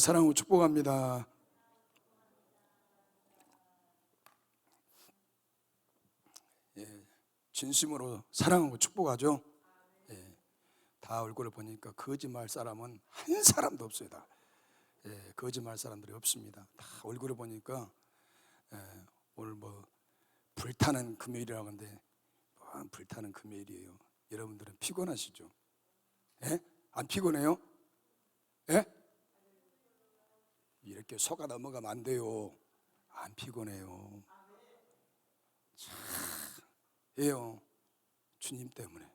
사랑하고 축복합니다. 진심으로 사랑하고 축복하죠. 다 얼굴을 보니까 거짓말 사람은 한 사람도 없어요. 다 거짓말 사람들이 없습니다. 다 얼굴을 보니까 오늘 뭐 불타는 금요일이라고 하는데 불타는 금요일이에요. 여러분들은 피곤하시죠? 안 피곤해요? 이렇게 속아 넘어가면 안 돼요. 안 피곤해요. 예요. 주님 때문에.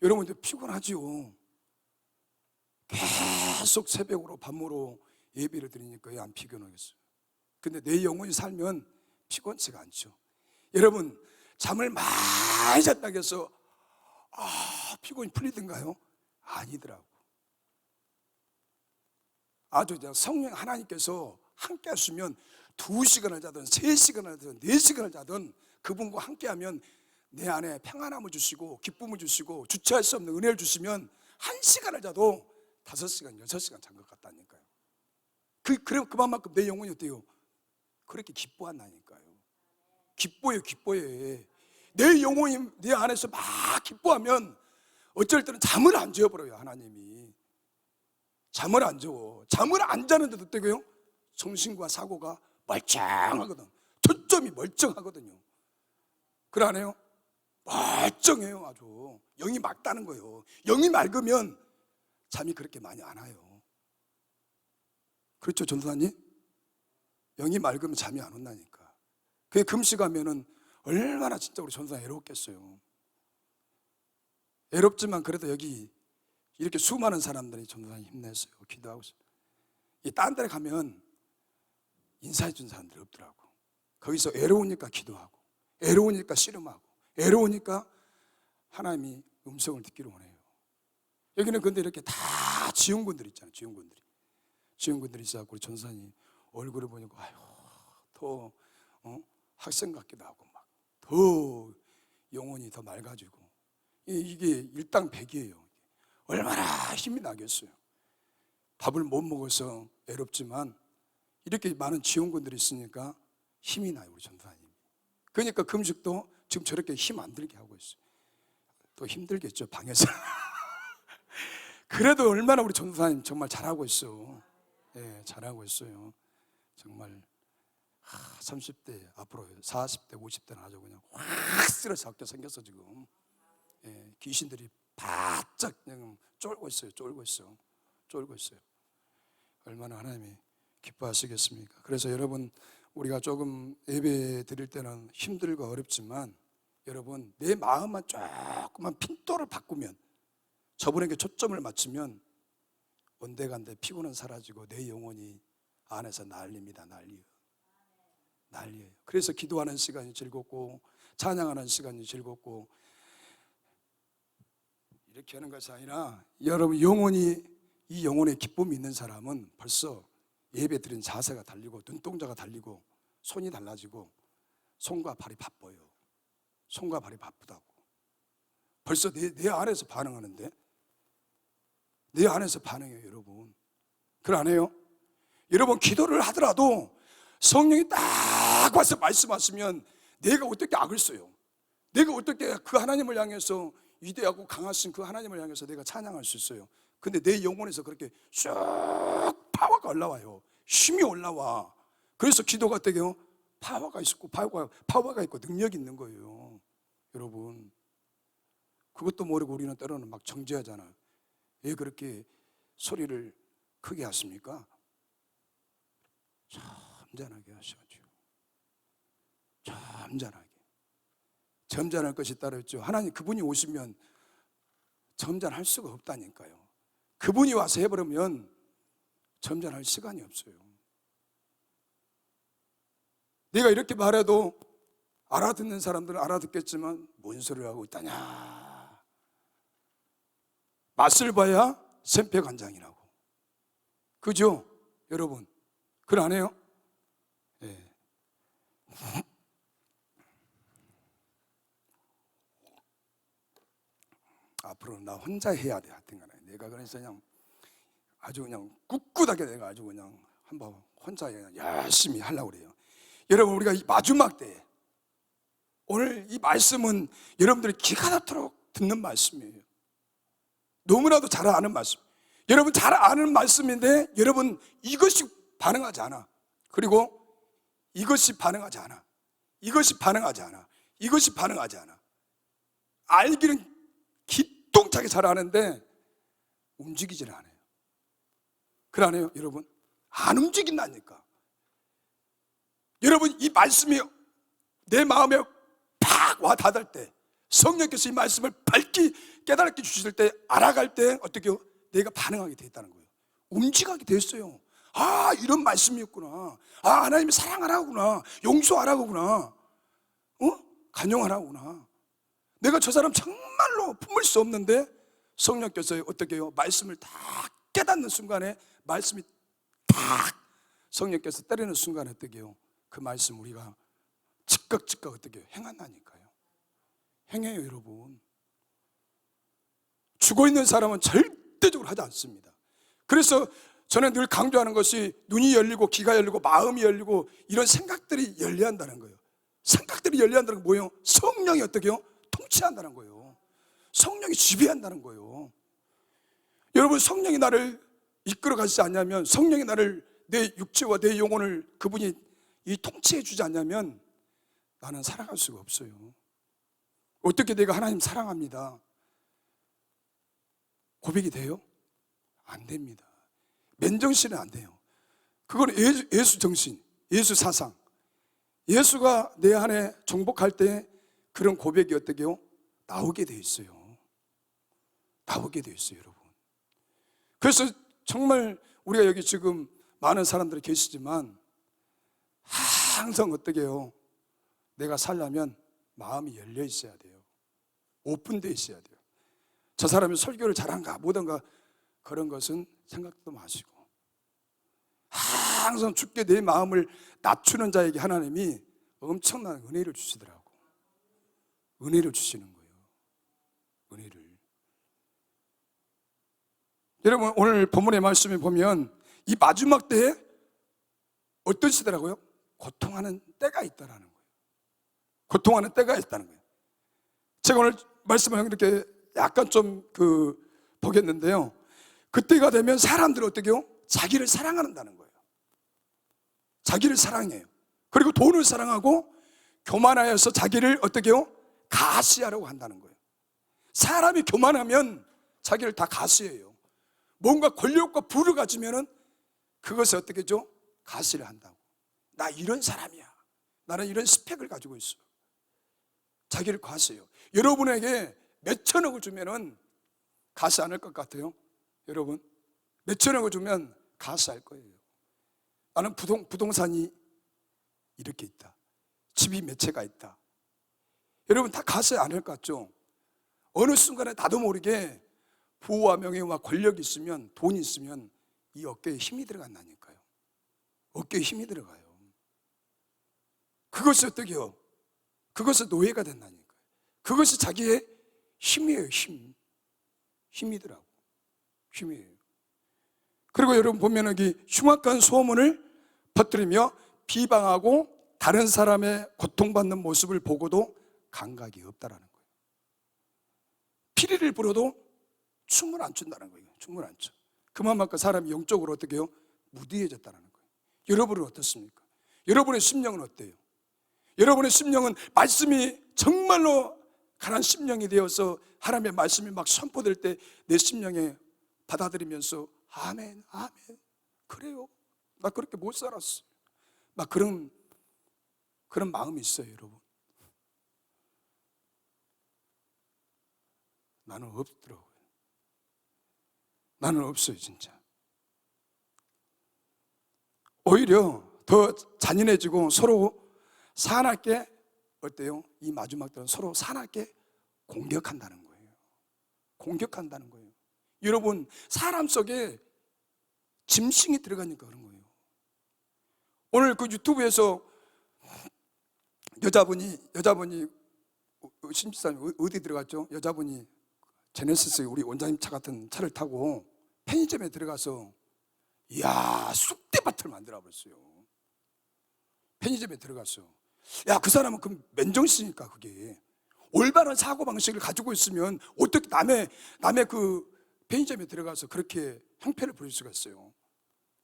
여러분들 피곤하지요. 계속 새벽으로 밤으로 예배를 드리니까 안 피곤하겠어요. 근데 내 영혼이 살면 피곤치가 않죠. 여러분 잠을 많이 잤다고 해서 피곤이 풀리던가요? 아니더라고. 아주 성령 하나님께서 함께 하시면 2시간을 자든 3시간을 자든 4시간을 자든 그분과 함께하면 내 안에 평안함을 주시고 기쁨을 주시고 주체할 수 없는 은혜를 주시면 1시간을 자도 5시간, 6시간 잔 것 같다니까요. 그만큼 내 영혼이 어때요? 그렇게 기뻐한다니까요. 기뻐해. 내 영혼이 내 안에서 막 기뻐하면 어쩔 때는 잠을 안 재워버려요. 하나님이 잠을 안 재워. 잠을 안 자는데도 어때요? 정신과 사고가 멀쩡하거든. 초점이 멀쩡하거든요. 그래 안 해요? 멀쩡해요. 아주 영이 맑다는 거예요. 영이 맑으면 잠이 그렇게 많이 안 와요. 그렇죠, 전도사님? 영이 맑으면 잠이 안 온다니까. 그게 금식하면은 얼마나 진짜 우리 전도사 애롭겠어요. 애롭지만 그래도 여기 이렇게 수많은 사람들이 전도사님 힘내세요. 기도하고 있어요. 딴 데 가면 인사해 준 사람들이 없더라고. 거기서 애로우니까 기도하고, 애로우니까 씨름하고, 애로우니까 하나님이 음성을 듣기를 원해요. 여기는 근데 이렇게 다 지원군들 있잖아요. 지원군들이 있어갖고 우리 전사님 얼굴을 보니까 더 학생 같기도 하고 막 더 영혼이 더 맑아지고 이게 일당백이에요. 얼마나 힘이 나겠어요. 밥을 못 먹어서 애롭지만 이렇게 많은 지원군들이 있으니까 힘이 나요. 우리 전사님. 그러니까 금식도 지금 저렇게 힘 안 들게 하고 있어요. 또 힘들겠죠, 방에서. 그래도 얼마나 우리 전도사님 정말 잘하고 있어. 잘하고 있어요. 정말 30대 앞으로 40대 50대는 아주 그냥 확 쓸어잡게 생겼어 지금. 귀신들이 바짝 그냥 쫄고 있어요. 얼마나 하나님이 기뻐하시겠습니까? 그래서 여러분 우리가 조금 예배 드릴 때는 힘들고 어렵지만 여러분 내 마음만 조금만 핀도를 바꾸면, 저분에게 초점을 맞추면 온데간데 피곤은 사라지고 내 영혼이 안에서 난립니다. 난리예요. 그래서 기도하는 시간이 즐겁고 찬양하는 시간이 즐겁고 이렇게 하는 것이 아니라 여러분 이 영혼에 기쁨이 있는 사람은 벌써 예배 드린 자세가 달리고 눈동자가 달리고 손이 달라지고 손과 발이 바빠요. 손과 발이 바쁘다고. 벌써 내 안에서 반응하는데, 내 안에서 반응해요. 여러분 그걸 안 해요? 여러분 기도를 하더라도 성령이 딱 와서 말씀하시면 내가 어떻게 악을 써요? 내가 어떻게 그 하나님을 향해서 위대하고 강하신 그 하나님을 향해서 내가 찬양할 수 있어요? 근데 내 영혼에서 그렇게 쭉 파워가 올라와요. 힘이 올라와. 그래서 기도가 되게요 파워가 있고 능력이 있는 거예요. 여러분 그것도 모르고 우리는 때로는 막 정죄하잖아요. 왜 그렇게 소리를 크게 하십니까? 점잖하게 하셔야죠. 점잖할 것이 따로 있죠. 하나님 그분이 오시면 점잖할 수가 없다니까요. 그분이 와서 해버리면 점잖할 시간이 없어요. 내가 이렇게 말해도 알아듣는 사람들은 알아듣겠지만 뭔 소리를 하고 있다냐. 맛을 봐야 샘패간장이라고. 그죠? 여러분 그걸 안 해요? 앞으로 나 혼자 해야 돼. 하여튼간에 내가 그래서 그냥 아주 그냥 꿋꿋하게 내가 아주 그냥 한번 혼자 그냥 열심히 하려고 그래요. 여러분, 우리가 이 마지막 때에 오늘 이 말씀은 여러분들이 기가 닿도록 듣는 말씀이에요. 너무나도 잘 아는 말씀, 여러분 잘 아는 말씀인데 여러분 이것이 반응하지 않아. 그리고 이것이 반응하지 않아. 이것이 반응하지 않아. 이것이 반응하지 않아. 알기는 기똥차게 잘 아는데 움직이질 않아요. 그러네요, 여러분. 안 움직인다니까. 여러분, 이 말씀이 내 마음에 팍 와 닿을 때, 성령께서 이 말씀을 밝게 깨달게 주실 때, 알아갈 때 어떻게 해요? 내가 반응하게 돼 있다는 거예요. 움직이게 됐어요. 아, 이런 말씀이었구나. 아, 하나님이 사랑하라구나. 용서하라구나. 간용하라구나. 내가 저 사람 정말로 품을 수 없는데 성령께서 어떻게 해요? 말씀을 다 깨닫는 순간에, 말씀이 딱 성령께서 때리는 순간에 어떻게 해요? 그 말씀 우리가 즉각 어떻게 해요? 행한다니까요. 행해요, 여러분. 죽어 있는 사람은 절대적으로 하지 않습니다. 그래서 저는 늘 강조하는 것이 눈이 열리고 귀가 열리고 마음이 열리고 이런 생각들이 열려야 한다는 거예요. 생각들이 열려야 한다는 건 뭐예요? 성령이 어떻게 해요? 통치한다는 거예요. 성령이 지배한다는 거예요. 여러분, 성령이 나를 이끌어 가시지 않냐면, 성령이 나를, 내 육체와 내 영혼을 그분이 이 통치해 주지 않냐면 나는 살아갈 수가 없어요. 어떻게 내가 하나님 사랑합니다 고백이 돼요? 안 됩니다. 맨정신은 안 돼요. 그건 예수 정신, 예수 사상, 예수가 내 안에 정복할 때 그런 고백이 어떻게 해요? 나오게 돼 있어요. 나오게 돼 있어요, 여러분. 그래서 정말 우리가 여기 지금 많은 사람들이 계시지만 항상 어떻게 해요? 내가 살려면 마음이 열려 있어야 돼요. 오픈되어 있어야 돼요. 저 사람이 설교를 잘한가 못한가 그런 것은 생각도 마시고, 항상 주께 내 마음을 낮추는 자에게 하나님이 엄청난 은혜를 주시더라고. 은혜를 주시는 거예요. 은혜를. 여러분, 오늘 본문의 말씀에 보면 이 마지막 때에 어떤 시대라고요? 고통하는 때가 있다라는 거예요. 고통하는 때가 있다는 거예요. 제가 오늘 말씀을 이렇게 약간 좀 보겠는데요. 그때가 되면 사람들은 어떻게 해요? 자기를 사랑한다는 거예요. 자기를 사랑해요. 그리고 돈을 사랑하고 교만하여서 자기를 어떻게 해요? 가시하려고 한다는 거예요. 사람이 교만하면 자기를 다 가시해요. 뭔가 권력과 부를 가지면은 그것을 어떻게 하죠? 가시를 한다고. 나 이런 사람이야. 나는 이런 스펙을 가지고 있어. 자기를 가시해요. 여러분에게 몇 천억을 주면은 가시 않을 것 같아요? 여러분, 몇 천억을 주면 가시할 거예요. 나는 부동산이 이렇게 있다. 집이 몇 채가 있다. 여러분, 다 가시 않을 것 같죠? 어느 순간에 나도 모르게 부와 명예와 권력이 있으면, 돈이 있으면 이 어깨에 힘이 들어간다니까요. 어깨에 힘이 들어가요. 그것이 어떻게 해요? 그것이 노예가 된다니까요. 그것이 자기의 힘이에요. 힘이더라고. 힘이에요. 그리고 여러분 보면 여기 흉악한 소문을 퍼뜨리며 비방하고 다른 사람의 고통받는 모습을 보고도 감각이 없다라는 거예요. 피리를 불어도 춤을 안 춘다는 거예요. 춤을 안 춰. 그만큼 사람이 영적으로 어떻게 해요? 무디해졌다는 거예요. 여러분은 어떻습니까? 여러분의 심령은 어때요? 여러분의 심령은 말씀이 정말로 가난 심령이 되어서 하나님의 말씀이 막 선포될 때 내 심령에 받아들이면서 아멘, 아멘, 그래요. 나 그렇게 못 살았어. 막 그런 마음이 있어요, 여러분. 나는 없더라고요. 나는 없어요, 진짜. 오히려 더 잔인해지고 서로 사납게 어때요? 이 마지막 때는 서로 사납게 공격한다는 거예요. 공격한다는 거예요. 여러분, 사람 속에 짐승이 들어가니까 그런 거예요. 오늘 그 유튜브에서 여자분이 신집사님 어디 들어갔죠? 여자분이 제네시스 우리 원장님 차 같은 차를 타고 편의점에 들어가서 이야, 쑥대밭을 만들어 버렸어요. 편의점에 들어갔어. 야, 그 사람은 그 맨정신이니까 그게 올바른 사고방식을 가지고 있으면 어떻게 남의 그 편의점에 들어가서 그렇게 형편을 부릴 수가 있어요.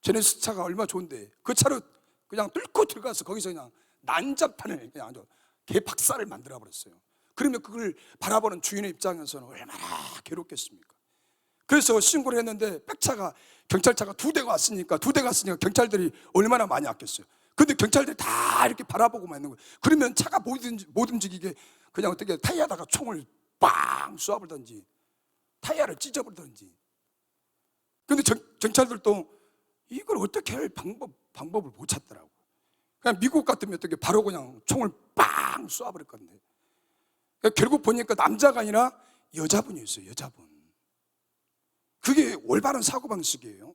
제네시스 차가 얼마나 좋은데 그 차로 그냥 뚫고 들어가서 거기서 그냥 난장판을 그냥 아주 개박살을 만들어 버렸어요. 그러면 그걸 바라보는 주인의 입장에서는 얼마나 괴롭겠습니까? 그래서 신고를 했는데 백차가 경찰차가 2대가 왔으니까 경찰들이 얼마나 많이 왔겠어요. 근데 경찰들이 다 이렇게 바라보고만 있는 거예요. 그러면 차가 못 움직이게 그냥 어떻게 타이어에다가 총을 빵 쏘아버리든지 타이어를 찢어버리든지. 근데 경찰들도 이걸 어떻게 할 방법을 못 찾더라고요. 그냥 미국 같으면 어떻게 바로 그냥 총을 빵 쏘아버릴 건데. 그러니까 결국 보니까 남자가 아니라 여자분이었어요. 여자분. 그게 올바른 사고방식이에요.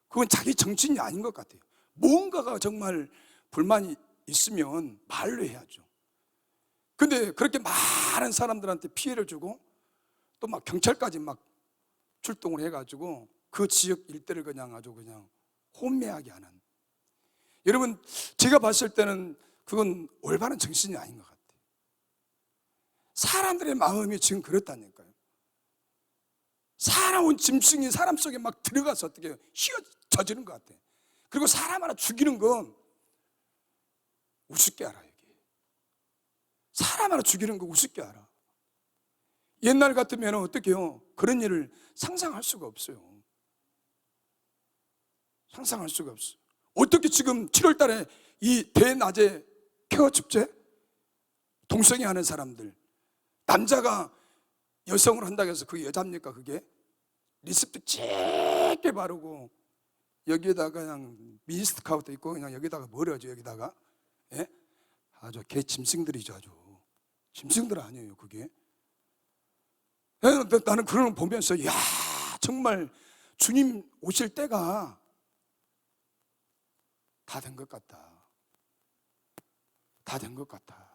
그건 자기 정신이 아닌 것 같아요. 뭔가가 정말 불만이 있으면 말로 해야죠. 근데 그렇게 많은 사람들한테 피해를 주고 또 막 경찰까지 막 출동을 해가지고 그 지역 일대를 그냥 아주 그냥 혼매하게 하는. 여러분, 제가 봤을 때는 그건 올바른 정신이 아닌 것 같아요. 사람들의 마음이 지금 그렇다니까요. 사나운 짐승이 사람 속에 막 들어가서 어떻게 휘어져지는 것 같아요. 그리고 사람 하나 죽이는 건 우습게 알아. 이게 사람 하나 죽이는 거 우습게 알아. 옛날 같으면 어떻게 해요? 그런 일을 상상할 수가 없어요. 상상할 수가 없어요. 어떻게 지금 7월 달에 이 대낮에 쾌어 축제 동성애 하는 사람들, 남자가 여성을 한다고 해서 그게 여자입니까? 그게 립스틱 짙게 바르고 여기에다가 그냥 미스트 카우도 있고 그냥 여기다가 뭐라죠? 여기다가 예? 아주 개 짐승들이죠. 아주 짐승들 아니에요. 그게. 나는 그런 걸 보면서 야, 정말 주님 오실 때가 다 된 것 같다. 다 된 것 같다.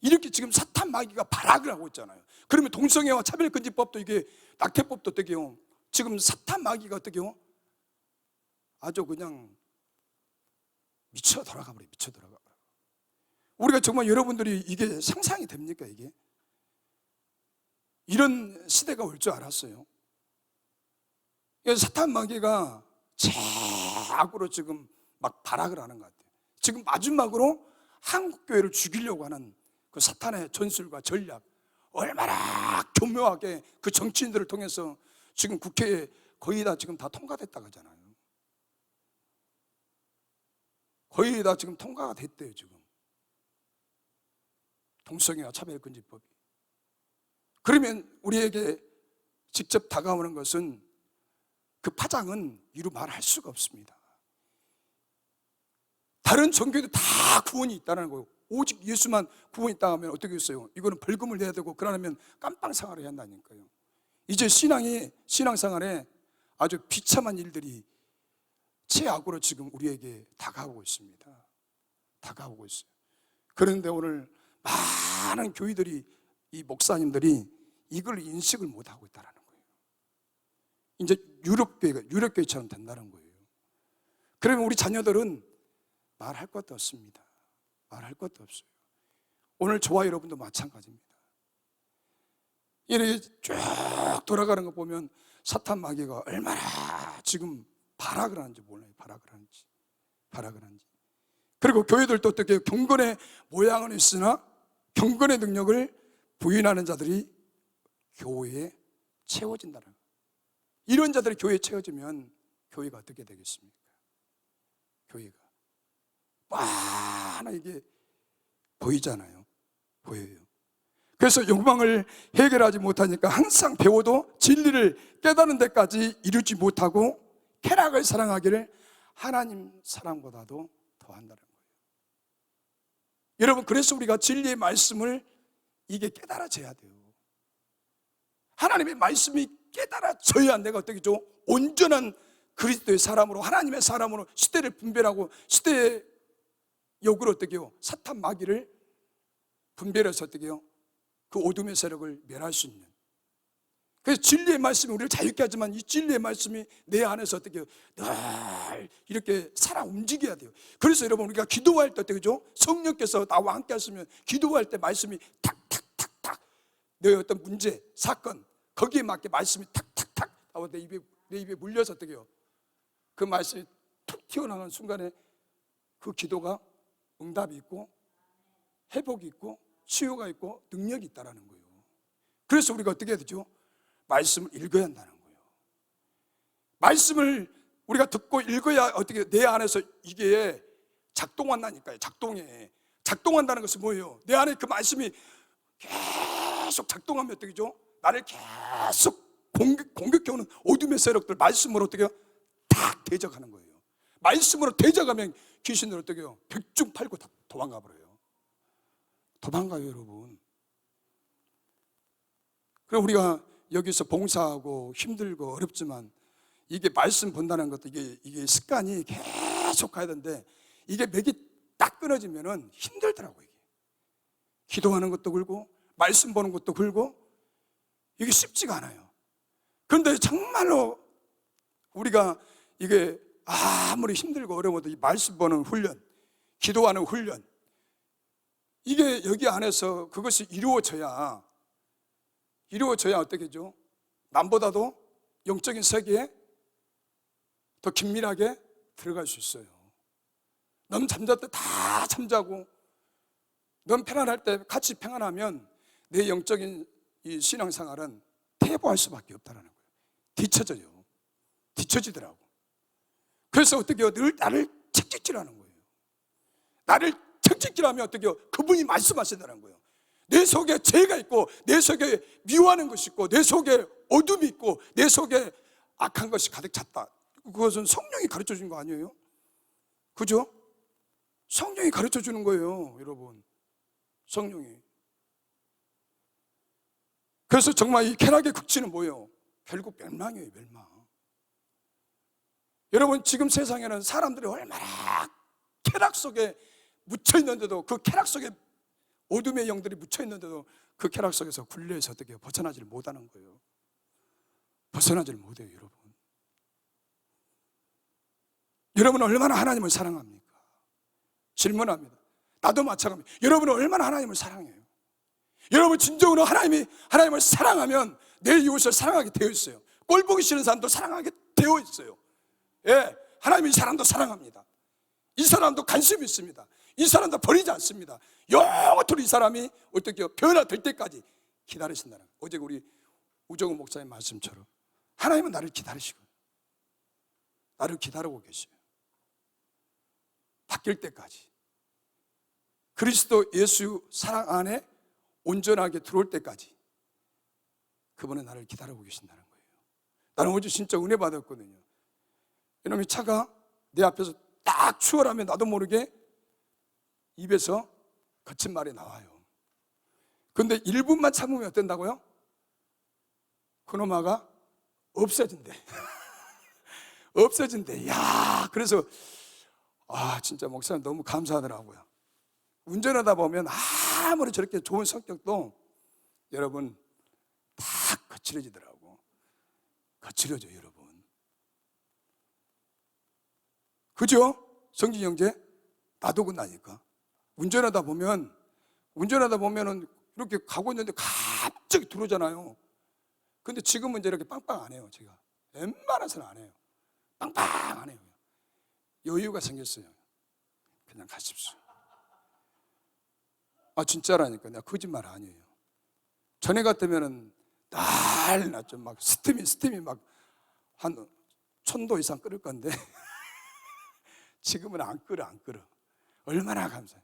이렇게 지금 사탄 마귀가 발악을 하고 있잖아요. 그러면 동성애와 차별금지법도 이게 낙태법도 어떻게요? 지금 사탄 마귀가 어떻게요? 아주 그냥 미쳐 돌아가 버려요. 미쳐 돌아가 버려요. 우리가 정말 여러분들이 이게 상상이 됩니까? 이게 이런 시대가 올 줄 알았어요. 사탄 마귀가 최악으로 지금 막 발악을 하는 것 같아요. 지금 마지막으로 한국 교회를 죽이려고 하는 그 사탄의 전술과 전략, 얼마나 교묘하게 그 정치인들을 통해서 지금 국회에 거의 다 지금 다 통과됐다고 하잖아요. 거의 다 지금 통과가 됐대요. 지금 동성애와 차별금지법이. 그러면 우리에게 직접 다가오는 것은 그 파장은 이루 말할 수가 없습니다. 다른 종교도 다 구원이 있다는 거예요. 오직 예수만 구원이 있다 하면 어떻게 했어요? 이거는 벌금을 내야 되고 그러면 깜빵생활을 해야 한다니까요. 이제 신앙생활에 아주 비참한 일들이 최악으로 지금 우리에게 다가오고 있습니다. 다가오고 있어요. 그런데 오늘 많은 교회들이, 이 목사님들이 이걸 인식을 못하고 있다는 거예요. 이제 유럽교회처럼 된다는 거예요. 그러면 우리 자녀들은 말할 것도 없습니다. 말할 것도 없어요. 오늘 저와 여러분도 마찬가지입니다. 이렇게 쭉 돌아가는 거 보면 사탄 마귀가 얼마나 지금 발악을 하는지 몰라요. 발악을 하는지. 그리고 교회들도 어떻게 경건의 모양은 있으나 경건의 능력을 부인하는 자들이 교회에 채워진다는 거예요. 이런 자들이 교회에 채워지면 교회가 어떻게 되겠습니까? 교회가 뻔하게 이게 보이잖아요. 보여요. 그래서 욕망을 해결하지 못하니까 항상 배워도 진리를 깨닫는 데까지 이루지 못하고 쾌락을 사랑하기를 하나님 사랑보다도 더한다는 거예요. 여러분, 그래서 우리가 진리의 말씀을 이게 깨달아져야 돼요. 하나님의 말씀이 깨달아져야 내가 어떻게 죠? 온전한 그리스도의 사람으로, 하나님의 사람으로 시대를 분별하고 시대의 역으로 어떻게 해요? 사탄 마귀를 분별해서 어떻게 해요? 그 어둠의 세력을 멸할 수 있는. 그래서 진리의 말씀이 우리를 자유케 하지만 이 진리의 말씀이 내 안에서 어떻게 늘 이렇게 살아 움직여야 돼요. 그래서 여러분 우리가 기도할 때 어떻게 그죠? 성령께서 나와 함께 하시면 기도할 때 말씀이 탁탁탁탁 내 어떤 문제, 사건 거기에 맞게 말씀이 탁탁탁 내 입에 물려서 어떻게 해요? 그 말씀이 툭 튀어나오는 순간에 그 기도가 응답이 있고 회복이 있고 치유가 있고 능력이 있다는 거예요. 그래서 우리가 어떻게 해야 되죠? 말씀을 읽어야 한다는 거예요. 말씀을 우리가 듣고 읽어야 어떻게 내 안에서 이게 작동한다니까요. 작동한다는 것은 뭐예요? 내 안에 그 말씀이 계속 작동하면 어떻게 죠? 나를 계속 공격해오는 어둠의 세력들 말씀으로 어떻게 탁 대적하는 거예요. 말씀으로 대적하면 귀신들 어떻게 해요? 백중팔구 다 도망가 버려요. 도망가요, 여러분. 그럼 우리가 여기서 봉사하고 힘들고 어렵지만 이게 말씀 본다는 것도 이게 습관이 계속 가야 되는데 이게 맥이 딱 끊어지면은 힘들더라고요. 이게. 기도하는 것도 굴고 말씀 보는 것도 굴고 이게 쉽지가 않아요. 그런데 정말로 우리가 이게 아무리 힘들고 어려워도 이 말씀 보는 훈련, 기도하는 훈련 이게 여기 안에서 그것이 이루어져야 어떻게 죠? 남보다도 영적인 세계에 더 긴밀하게 들어갈 수 있어요. 넌 잠잘 때 다 잠자고 넌 평안할 때 같이 평안하면 내 영적인 이 신앙생활은 퇴보할 수밖에 없다는 거예요. 뒤처지더라고. 그래서 어떻게 해요? 늘 나를 책찍질하는 거예요. 나를 책찍질하면 어떻게 해요? 그분이 말씀하신다는 거예요. 내 속에 죄가 있고 내 속에 미워하는 것이 있고 내 속에 어둠이 있고 내 속에 악한 것이 가득 찼다. 그것은 성령이 가르쳐 주는 거 아니에요? 그죠? 성령이 가르쳐 주는 거예요, 여러분. 성령이. 그래서 정말 이 쾌락의 극치는 뭐예요? 결국 멸망이에요, 멸망. 여러분 지금 세상에는 사람들이 얼마나 쾌락 속에 묻혀 있는데도 그 쾌락 속에 어둠의 영들이 묻혀 있는데도 그 쾌락 속에서 굴레에서 어떻게 벗어나질 못하는 거예요. 벗어나질 못해요, 여러분. 여러분은 얼마나 하나님을 사랑합니까? 질문합니다. 나도 마찬가지입니다. 여러분은 얼마나 하나님을 사랑해요? 여러분 진정으로 하나님을 사랑하면 내 이웃을 사랑하게 되어 있어요. 꼴 보기 싫은 사람도 사랑하게 되어 있어요. 예, 하나님이 이 사람도 사랑합니다. 이 사람도 관심이 있습니다. 이 사람도 버리지 않습니다. 영원토록 이 사람이 어떻게 변화될 때까지 기다리신다는 거예요. 어제 우리 우정우 목사님 말씀처럼 하나님은 나를 기다리시고 나를 기다리고 계셔요. 바뀔 때까지 그리스도 예수 사랑 안에 온전하게 들어올 때까지 그분은 나를 기다리고 계신다는 거예요. 나는 어제 진짜 은혜 받았거든요. 이놈의 차가 내 앞에서 딱 추월하면 나도 모르게 입에서 거친 말이 나와요. 근데 1분만 참으면 어떤다고요? 그놈아가 없어진대. 없어진대. 야, 그래서 진짜 목사님 너무 감사하더라고요. 운전하다 보면 아무리 저렇게 좋은 성격도 여러분 다 거칠어지더라고. 거칠어져요, 여러분. 그죠? 성진 형제? 나도 그나니까. 운전하다 보면은 이렇게 가고 있는데 갑자기 들어오잖아요. 근데 지금은 이제 이렇게 빵빵 안 해요, 제가. 웬만해서는 안 해요. 빵빵 안 해요. 여유가 생겼어요. 그냥 가십시오. 진짜라니까. 내가 거짓말 아니에요. 전에 같으면은 난리 났죠. 막 스팀이 막 한 1000도 이상 끓을 건데 지금은 안 끓어. 얼마나 감사해요.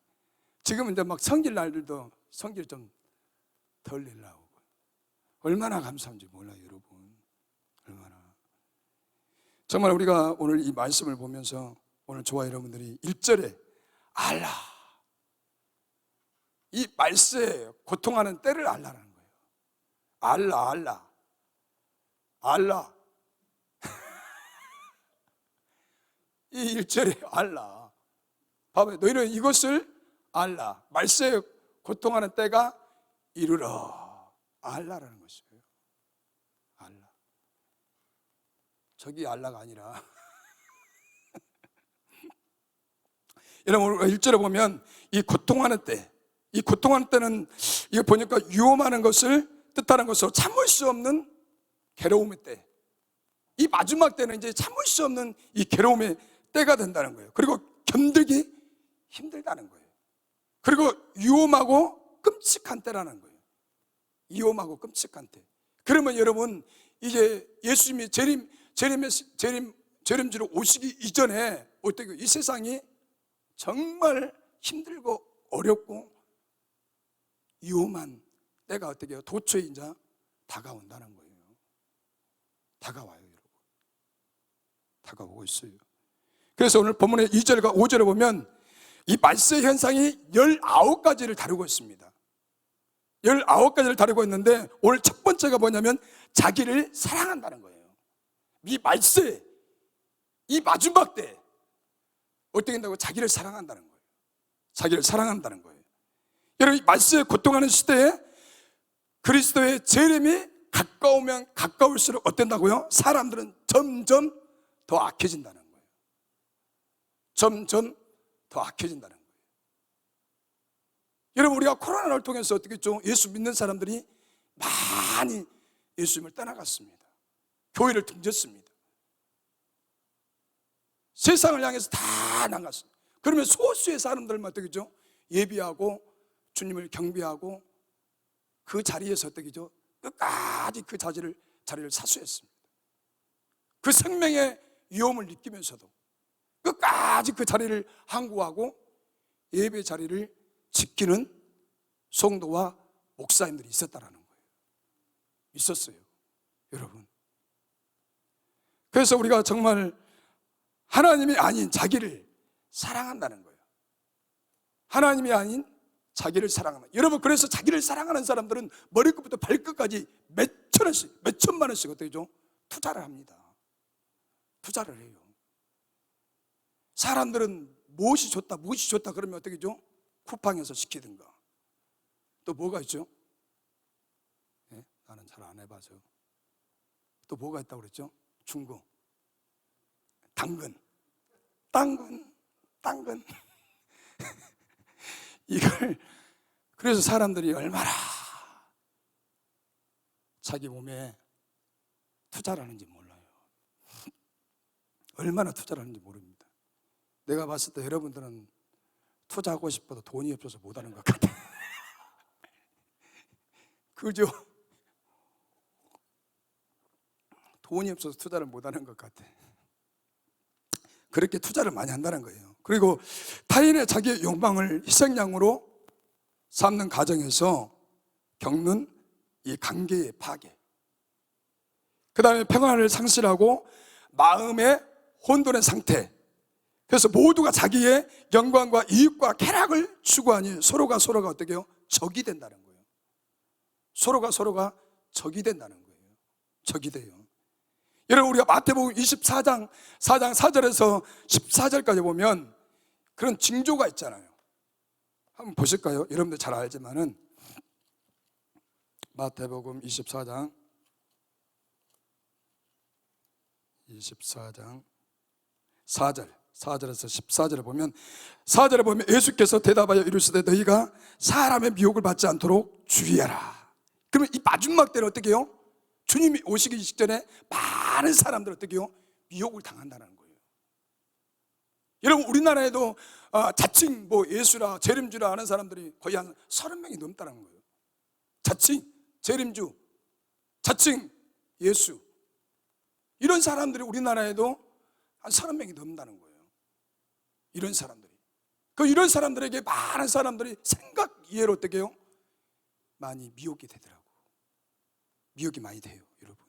지금은 이제 막 성질 날들도 성질 좀 덜 내려고. 얼마나 감사한지 몰라요, 여러분. 얼마나. 정말 우리가 오늘 이 말씀을 보면서 오늘 저와 여러분들이 1절에 알라. 이 말세에 고통하는 때를 알라라는 거예요. 알라. 이 1절에 알라. 봐봐요. 너희는 이것을 알라. 말세에 고통하는 때가 이르러. 알라라는 것이에요. 저기 알라가 아니라 여러분 1절에 보면 이 고통하는 때, 이 고통하는 때는 이거 보니까 위험하는 것을 뜻하는 것으로 참을 수 없는 괴로움의 때, 이 마지막 때는 이제 참을 수 없는 이 괴로움의 때가 된다는 거예요. 그리고 견디기 힘들다는 거예요. 그리고 위험하고 끔찍한 때라는 거예요. 위험하고 끔찍한 때. 그러면 여러분, 이제 예수님이 재림지로 오시기 이전에 어떻게 이 세상이 정말 힘들고 어렵고 위험한 때가 어떻게 해요? 도처에 이제 다가온다는 거예요. 다가와요, 여러분. 다가오고 있어요. 그래서 오늘 본문의 2절과 5절에 보면 이 말세 현상이 19가지를 다루고 있습니다. 19가지를 다루고 있는데 오늘 첫 번째가 뭐냐면 자기를 사랑한다는 거예요. 이 말세, 이 마지막 때 어떻게 된다고? 자기를 사랑한다는 거예요. 자기를 사랑한다는 거예요. 여러분, 이 말세에 고통하는 시대에 그리스도의 재림이 가까우면 가까울수록 어땠다고요? 사람들은 점점 더 악해진다는 거예요. 점점 더 악해진다는 거예요. 여러분, 우리가 코로나를 통해서 어떻게 했죠? 예수 믿는 사람들이 많이 예수님을 떠나갔습니다. 교회를 등졌습니다. 세상을 향해서 다 나갔습니다. 그러면 소수의 사람들만 어떻게 했죠? 예비하고 주님을 경배하고 그 자리에서 어떻게 했죠? 끝까지 그 자리를 사수했습니다. 그 생명의 위험을 느끼면서도 끝까지 그 자리를 항구하고 예배 자리를 지키는 성도와 목사님들이 있었다라는 거예요. 있었어요, 여러분. 그래서 우리가 정말 하나님이 아닌 자기를 사랑한다는 거예요. 하나님이 아닌 자기를 사랑한다. 여러분, 그래서 자기를 사랑하는 사람들은 머리끝부터 발끝까지 몇천 원씩, 몇천만 원씩 어떻게 죠? 투자를 합니다. 투자를 해요. 사람들은 무엇이 좋다 그러면 어떻게 죠? 쿠팡에서 시키든가. 또 뭐가 있죠? 네? 나는 잘 안 해봐서. 또 뭐가 있다고 그랬죠? 중고, 당근. 이걸, 그래서 사람들이 얼마나 자기 몸에 투자를 하는지 몰라요. 얼마나 투자를 하는지 모릅니다. 내가 봤을 때 여러분들은 투자하고 싶어도 돈이 없어서 못하는 것 같아요. 그죠? 돈이 없어서 투자를 못하는 것 같아. 그렇게 투자를 많이 한다는 거예요. 그리고 타인의 자기의 욕망을 희생양으로 삼는 과정에서 겪는 이 관계의 파괴, 그 다음에 평안을 상실하고 마음의 혼돈의 상태. 그래서 모두가 자기의 영광과 이익과 쾌락을 추구하니 서로가 어떻게 해요? 적이 된다는 거예요. 서로가 적이 된다는 거예요. 적이 돼요. 여러분, 우리가 마태복음 24장 4절에서 14절까지 보면 그런 징조가 있잖아요. 한번 보실까요? 여러분들 잘 알지만은 마태복음 24장 4절에서 14절에 보면, 4절에 보면 예수께서 대답하여 이르시되 너희가 사람의 미혹을 받지 않도록 주의하라. 그러면 이 마지막 때는 어떻게 해요? 주님이 오시기 직전에 많은 사람들 어떻게 해요? 미혹을 당한다는 거예요. 여러분, 우리나라에도 자칭 예수라 재림주라 하는 사람들이 거의 한 30명이 넘다는 거예요. 자칭 재림주, 자칭 예수, 이런 사람들이 우리나라에도 한 30명이 넘는다는 거예요. 이런 사람들이. 이런 사람들에게 많은 사람들이 생각 이해로 어떻게 해요? 많이 미혹이 되더라고요. 미혹이 많이 돼요, 여러분.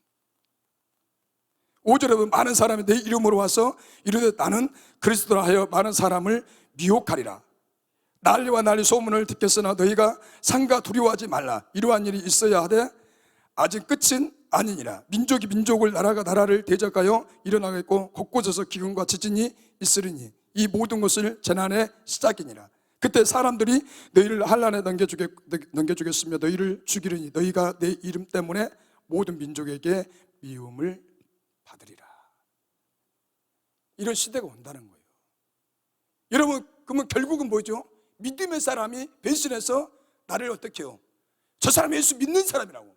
5절에 보면 많은 사람이 내 이름으로 와서 이르되 나는 그리스도라 하여 많은 사람을 미혹하리라. 난리와 난리 소문을 듣겠으나 너희가 상가 두려워하지 말라. 이러한 일이 있어야 하되 아직 끝은 아니니라. 민족이 민족을, 나라가 나라를 대적하여 일어나겠고 곳곳에서 기근과 지진이 있으리니 이 모든 것을 재난의 시작이니라. 그때 사람들이 너희를 환난에 넘겨주겠으며 너희를 죽이리니 너희가 내 이름 때문에 모든 민족에게 미움을 받으리라. 이런 시대가 온다는 거예요. 여러분, 그러면 결국은 뭐죠? 믿음의 사람이 배신해서 나를 어떻게 해요? 저 사람이 예수 믿는 사람이라고.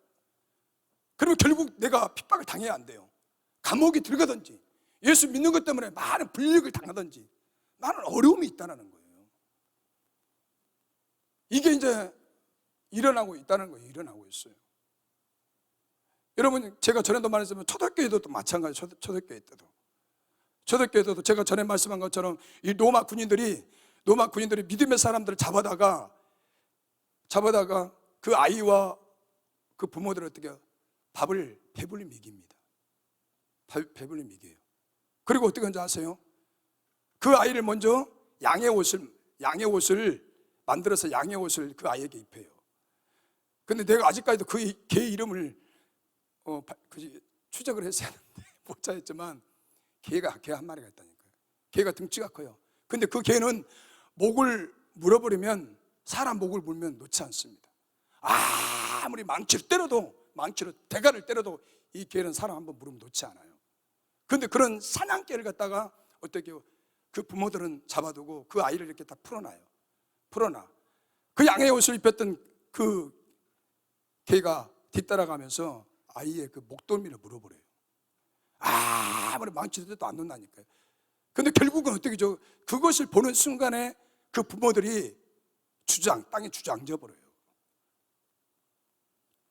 그러면 결국 내가 핍박을 당해야 안 돼요. 감옥에 들어가든지 예수 믿는 것 때문에 많은 불이익을 당하든지 나는 어려움이 있다는 거예요. 이게 이제 일어나고 있다는 거예요. 일어나고 있어요. 여러분, 제가 전에도 말했지만 초대교회도 또 마찬가지. 초대교회 때도 제가 전에 말씀한 것처럼 이 로마 군인들이 믿음의 사람들을 잡아다가 그 아이와 그 부모들을 어떻게 밥을 배불리 먹입니다. 배불리 먹여요. 그리고 어떻게 하는지 아세요? 그 아이를 먼저 양의 옷을 만들어서 양의 옷을 그 아이에게 입혀요. 근데 내가 아직까지도 그 개 이름을 추적을 했어야 하는데 못 찾았지만 개 한 마리가 있다니까요. 개가 등치가 커요. 근데 그 개는 목을 물어버리면, 사람 목을 물면 놓지 않습니다. 아무리 망치로 대가를 때려도 이 개는 사람 한번 물으면 놓지 않아요. 근데 그런 사냥개를 갖다가 어떻게 해요? 그 부모들은 잡아두고 그 아이를 이렇게 다 풀어놔. 그 양의 옷을 입혔던 그 개가 뒤따라가면서 아이의 그 목덜미를 물어버려요. 아무리 망치도 안 놓는다니까요. 근데 결국은 어떻게 죠? 그것을 보는 순간에 그 부모들이 땅에 주저앉아버려요.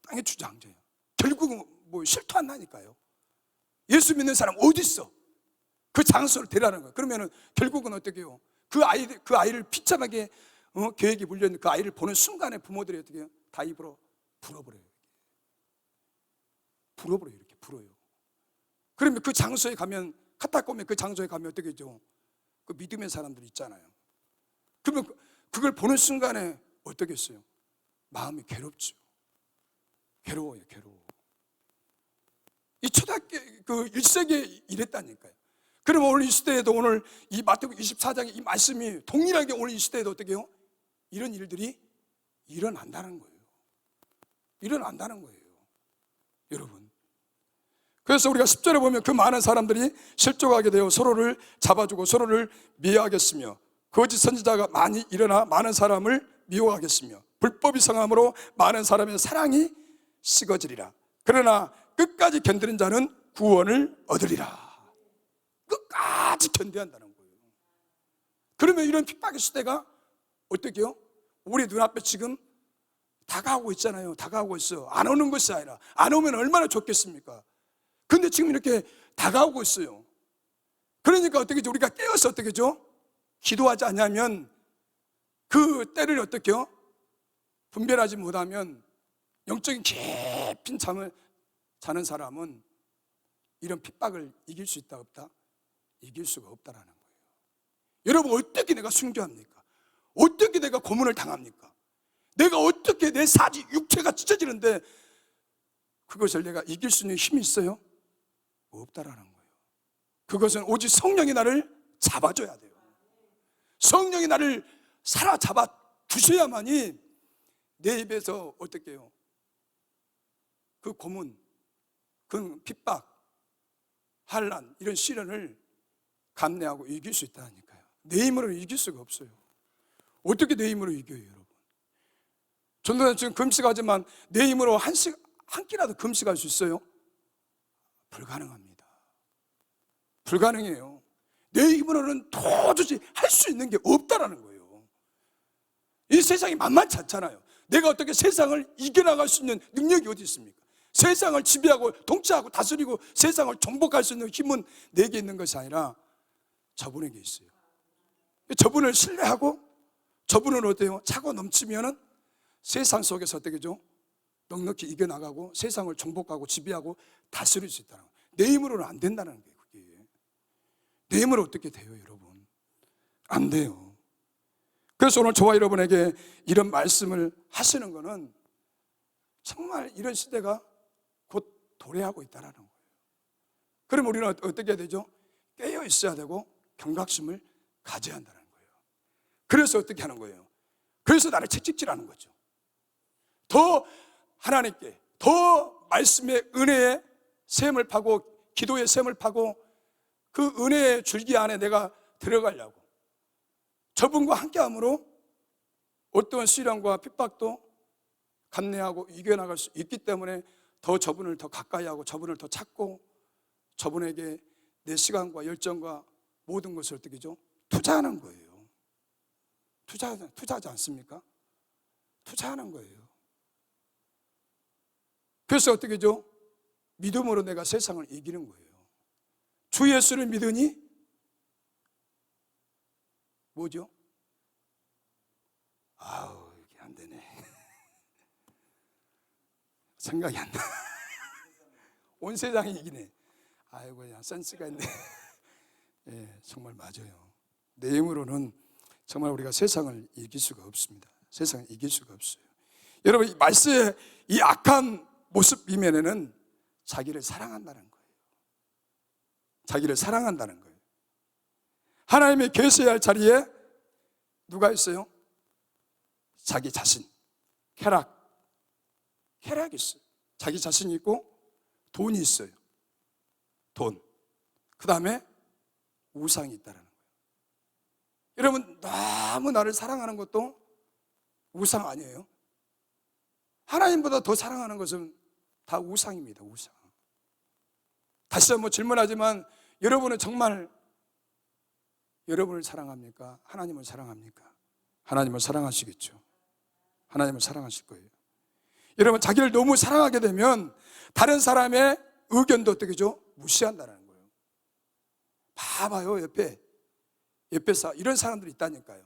땅에 주저앉아요. 결국은 뭐 실토한다니까요. 예수 믿는 사람 어디 있어? 그 장소를 데려가는 거예요. 그러면은 결국은 어떻게 해요? 그 아이를 비참하게 계획이 물려있는 그 아이를 보는 순간에 부모들이 어떻게 해요? 다 입으로 불어버려요. 이렇게 불어요. 그러면 그 장소에 가면, 카타콤의 그 장소에 가면 어떻게 하죠? 그 믿음의 사람들이 있잖아요. 그러면 그걸 보는 순간에 어떻게 했어요? 마음이 괴롭죠. 괴로워요. 이 초등학교 그 1세기에 이랬다니까요. 그러면 오늘 이 시대에도, 오늘 이 마태복음 24장의 이 말씀이 동일하게 오늘 이 시대에도 어떻게 해요? 이런 일들이 일어난다는 거예요. 여러분, 그래서 우리가 10절에 보면 그 많은 사람들이 실족하게 되어 서로를 잡아주고 서로를 미워하겠으며 거짓 선지자가 많이 일어나 많은 사람을 미워하겠으며 불법이 성함으로 많은 사람의 사랑이 식어지리라. 그러나 끝까지 견디는 자는 구원을 얻으리라. 끝까지 견뎌야 한다는 거예요. 그러면 이런 핍박의 시대가 어떻게 해요? 우리 눈앞에 지금 다가오고 있잖아요. 다가오고 있어. 안 오는 것이 아니라, 안 오면 얼마나 좋겠습니까? 근데 지금 이렇게 다가오고 있어요. 그러니까 어떻게 하죠? 우리가 깨어서 어떻게 하죠? 기도하지 않냐면 그 때를 어떻게 해요? 분별하지 못하면 영적인 깊은 잠을 자는 사람은 이런 핍박을 이길 수 있다 없다? 이길 수가 없다라는 거예요. 여러분, 어떻게 내가 순교합니까? 어떻게 내가 고문을 당합니까? 내가 어떻게 내 사지 육체가 찢어지는데 그것을 내가 이길 수 있는 힘이 있어요? 없다라는 거예요. 그것은 오직 성령이 나를 잡아줘야 돼요. 성령이 나를 사로잡아 주셔야만이 내 입에서 어떻게 해요? 그 고문, 그 핍박, 환난, 이런 시련을 감내하고 이길 수 있다니까요. 내 힘으로 이길 수가 없어요. 어떻게 내 힘으로 이겨요, 여러분? 전도사님 지금 금식하지만 내 힘으로 한 끼라도 금식할 수 있어요? 불가능합니다. 불가능해요. 내 힘으로는 도저히 할 수 있는 게 없다라는 거예요. 이 세상이 만만치 않잖아요. 내가 어떻게 세상을 이겨나갈 수 있는 능력이 어디 있습니까? 세상을 지배하고 통치하고 다스리고 세상을 정복할 수 있는 힘은 내게 있는 것이 아니라 저분에게 있어요. 저분을 신뢰하고 저분은 어때요? 차고 넘치면은 세상 속에서 어떻게 하죠? 넉넉히 이겨나가고 세상을 정복하고 지배하고 다스릴 수 있다는 거예요. 내 힘으로는 안 된다는 거예요. 그게 내 힘으로 어떻게 돼요, 여러분? 안 돼요. 그래서 오늘 저와 여러분에게 이런 말씀을 하시는 거는 정말 이런 시대가 곧 도래하고 있다는 거예요. 그럼 우리는 어떻게 해야 되죠? 깨어 있어야 되고 경각심을 가져야 한다는 거예요. 그래서 어떻게 하는 거예요? 그래서 나를 채찍질하는 거죠. 더 하나님께, 더 말씀의 은혜의 샘을 파고 기도의 샘을 파고 그 은혜의 줄기 안에 내가 들어가려고 저분과 함께함으로 어떤 시련과 핍박도 감내하고 이겨나갈 수 있기 때문에 더 저분을 더 가까이 하고 저분을 더 찾고 저분에게 내 시간과 열정과 모든 것을 어떻게 죠? 투자하는 거예요. 투자하지 않습니까? 투자하는 거예요. 그래서 어떻게 죠? 믿음으로 내가 세상을 이기는 거예요. 주 예수를 믿으니 뭐죠? 아우, 이게 안 되네. 생각이 안 나. 온 세상이 이기네. 아이고, 야, 센스가 있네. 예, 정말 맞아요. 내 힘으로는 정말 우리가 세상을 이길 수가 없습니다. 세상을 이길 수가 없어요. 여러분, 이 말세의 이 악한 모습 이면에는 자기를 사랑한다는 거예요. 자기를 사랑한다는 거예요. 하나님의 계셔야 할 자리에 누가 있어요? 자기 자신, 쾌락이 있어요. 자기 자신이 있고 돈이 있어요. 돈. 그 다음에 우상이 있다는 거예요. 여러분, 너무 나를 사랑하는 것도 우상 아니에요? 하나님보다 더 사랑하는 것은 다 우상입니다. 우상. 다시 한번 질문하지만 여러분은 정말 여러분을 사랑합니까? 하나님을 사랑합니까? 하나님을 사랑하시겠죠. 하나님을 사랑하실 거예요. 여러분, 자기를 너무 사랑하게 되면 다른 사람의 의견도 어떻게 죠? 무시한다는 거예요. 봐봐요, 옆에 이런 사람들이 있다니까요.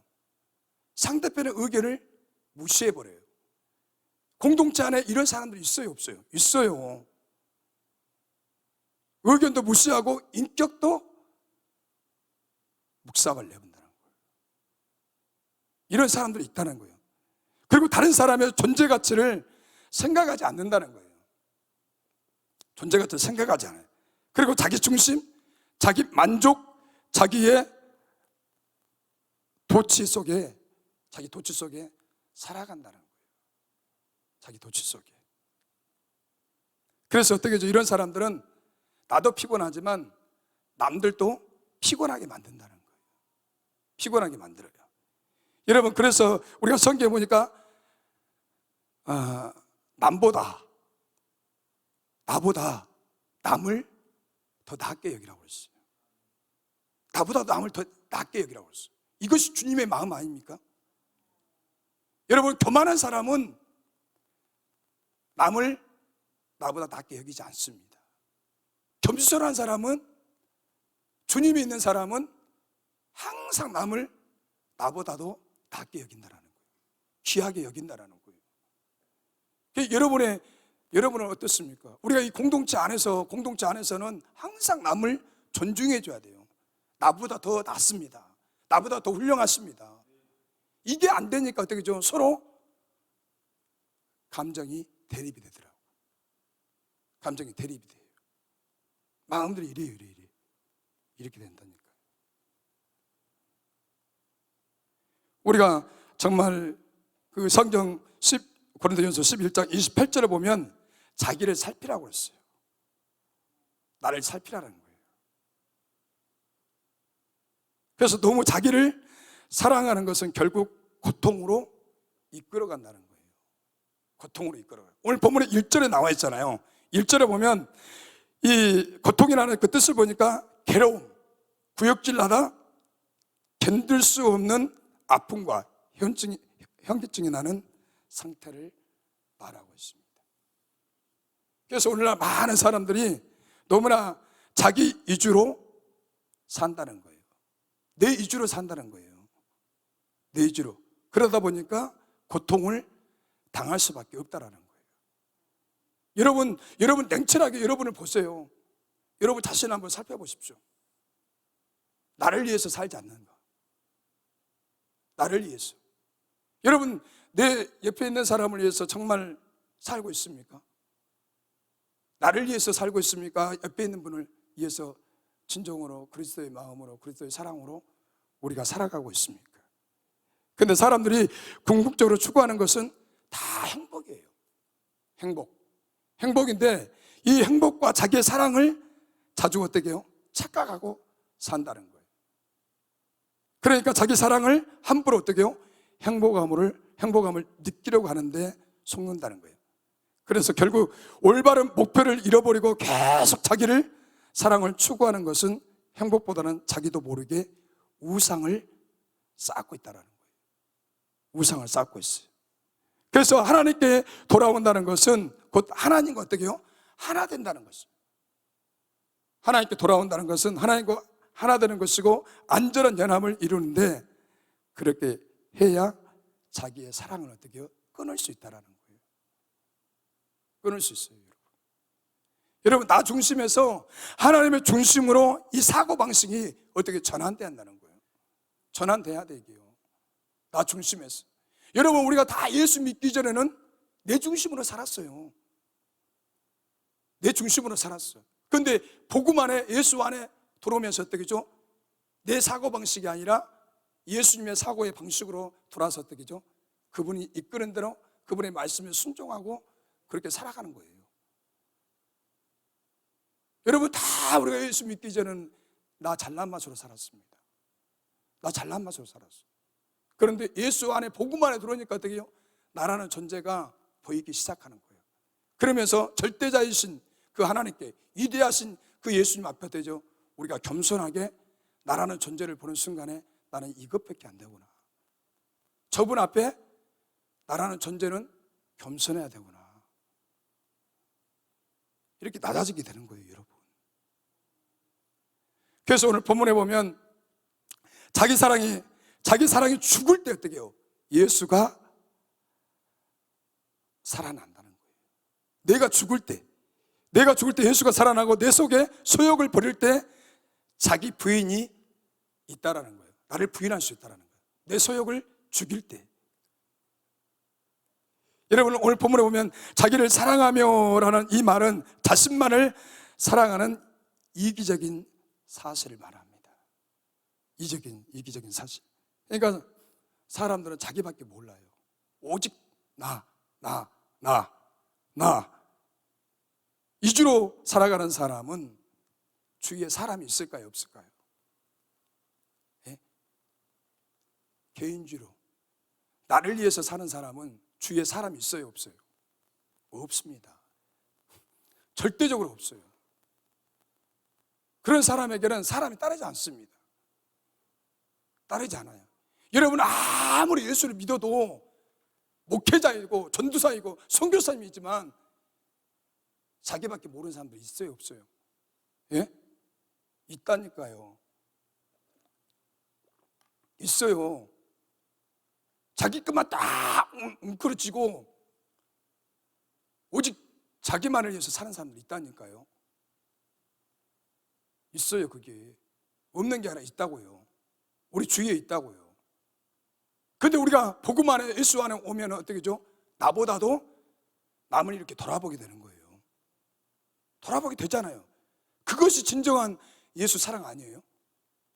상대편의 의견을 무시해버려요. 공동체 안에 이런 사람들이 있어요, 없어요? 있어요. 의견도 무시하고 인격도 묵상을 내본다는 거예요. 이런 사람들이 있다는 거예요. 그리고 다른 사람의 존재 가치를 생각하지 않는다는 거예요. 존재 가치를 생각하지 않아요. 그리고 자기 중심, 자기 만족, 자기의 자기 도취 속에 살아간다는 거예요. 자기 도취 속에. 그래서 어떻게 죠? 이런 사람들은 나도 피곤하지만 남들도 피곤하게 만든다는 거예요. 피곤하게 만들어요. 여러분, 그래서 우리가 성경에 보니까 나보다 남을 더 낫게 여기라고 그랬어요. 나보다 남을 더 낫게 여기라고 그랬어요. 이것이 주님의 마음 아닙니까? 여러분, 교만한 사람은 남을 나보다 낫게 여기지 않습니다. 겸손한 사람은, 주님이 있는 사람은 항상 남을 나보다도 낫게 여긴다는 거예요. 귀하게 여긴다는 거예요. 여러분은 어떻습니까? 우리가 이 공동체 안에서는 항상 남을 존중해 줘야 돼요. 나보다 더 낫습니다. 나보다 더 훌륭하십니다. 이게 안 되니까 어떻게 좀 서로 감정이 대립이 되더라고요. 감정이 대립이 돼요. 마음들이 이래요. 이렇게 된다니까요. 우리가 정말 그 성경 고린도전서 11장 28절에 보면 자기를 살피라고 했어요. 나를 살피라는 거예요. 그래서 너무 자기를 사랑하는 것은 결국 고통으로 이끌어간다는 거예요. 고통으로 이끌어가요. 오늘 본문에 1절에 나와 있잖아요. 1절에 보면 이 고통이라는 그 뜻을 보니까 괴로움, 구역질나다 견딜 수 없는 아픔과 현기증이 나는 상태를 말하고 있습니다. 그래서 오늘날 많은 사람들이 너무나 자기 위주로 산다는 거예요. 내 위주로 산다는 거예요. 내 위주로. 그러다 보니까 고통을 당할 수밖에 없다라는 거예요. 여러분 냉철하게 여러분을 보세요. 여러분 자신을 한번 살펴보십시오. 나를 위해서 살지 않는가? 나를 위해서. 여러분, 내 옆에 있는 사람을 위해서 정말 살고 있습니까? 나를 위해서 살고 있습니까? 옆에 있는 분을 위해서 진정으로 그리스도의 마음으로 그리스도의 사랑으로 우리가 살아가고 있습니까? 근데 사람들이 궁극적으로 추구하는 것은 다 행복이에요. 행복인데 이 행복과 자기의 사랑을 자주 어떻게 해요? 착각하고 산다는 거예요. 그러니까 자기 사랑을 함부로 어떻게 해요? 행복감을 느끼려고 하는데 속는다는 거예요. 그래서 결국 올바른 목표를 잃어버리고 계속 자기를 사랑을 추구하는 것은 행복보다는 자기도 모르게 우상을 쌓고 있다는 거예요. 우상을 쌓고 있어요. 그래서 하나님께 돌아온다는 것은 곧 하나님과 어떻게 해요? 하나 된다는 것이죠. 하나님께 돌아온다는 것은 하나님과 하나 되는 것이고 안전한 연합을 이루는데 그렇게 해야 자기의 사랑을 어떻게 해요? 끊을 수 있다는 거예요. 끊을 수 있어요. 여러분, 나 중심에서 하나님의 중심으로 이 사고방식이 어떻게 전환돼야 한다는 거예요. 전환돼야 되게요. 나 중심에서. 여러분, 우리가 다 예수 믿기 전에는 내 중심으로 살았어요. 내 중심으로 살았어요. 그런데 복음 안에, 예수 안에 들어오면서 어떻게 죠? 내 사고방식이 아니라 예수님의 사고의 방식으로 돌아서 어떻게 죠? 그분이 이끄는 대로 그분의 말씀에 순종하고 그렇게 살아가는 거예요. 여러분, 다 우리가 예수 믿기 전에는 나 잘난 맛으로 살았습니다. 나 잘난 맛으로 살았어요. 그런데 예수 안에, 복음 안에 들어오니까 어떻게 해요? 나라는 존재가 보이기 시작하는 거예요. 그러면서 절대자이신 그 하나님께, 위대하신 그 예수님 앞에 되죠. 우리가 겸손하게 나라는 존재를 보는 순간에 나는 이것밖에 안 되구나. 저분 앞에 나라는 존재는 겸손해야 되구나. 이렇게 낮아지게 되는 거예요, 여러분. 그래서 오늘 본문에 보면 자기 사랑이 죽을 때 어떻게 해요? 예수가 살아난다는 거예요. 내가 죽을 때 예수가 살아나고 내 속에 소욕을 버릴 때 자기 부인이 있다라는 거예요. 나를 부인할 수 있다라는 거예요. 내 소욕을 죽일 때. 여러분, 오늘 본문에 보면 자기를 사랑하며라는 이 말은 자신만을 사랑하는 이기적인 사실을 말합니다. 이기적인 사실. 그러니까 사람들은 자기밖에 몰라요. 오직 나. 이주로 살아가는 사람은 주위에 사람이 있을까요, 없을까요? 예? 개인주로 나를 위해서 사는 사람은 주위에 사람이 있어요, 없어요? 없습니다. 절대적으로 없어요. 그런 사람에게는 사람이 따르지 않습니다. 따르지 않아요. 여러분, 아무리 예수를 믿어도 목회자이고 전도사이고 선교사님이지만 자기밖에 모르는 사람들 있어요, 없어요? 예? 있다니까요. 있어요. 자기 것만 딱 웅크러지고 오직 자기만을 위해서 사는 사람들 있다니까요. 있어요. 그게 없는 게 아니라 있다고요. 우리 주위에 있다고요. 그런데 우리가 복음 안에, 예수 안에 오면 어떻게 죠? 나보다도 남을 이렇게 돌아보게 되는 거예요. 돌아보게 되잖아요. 그것이 진정한 예수 사랑 아니에요?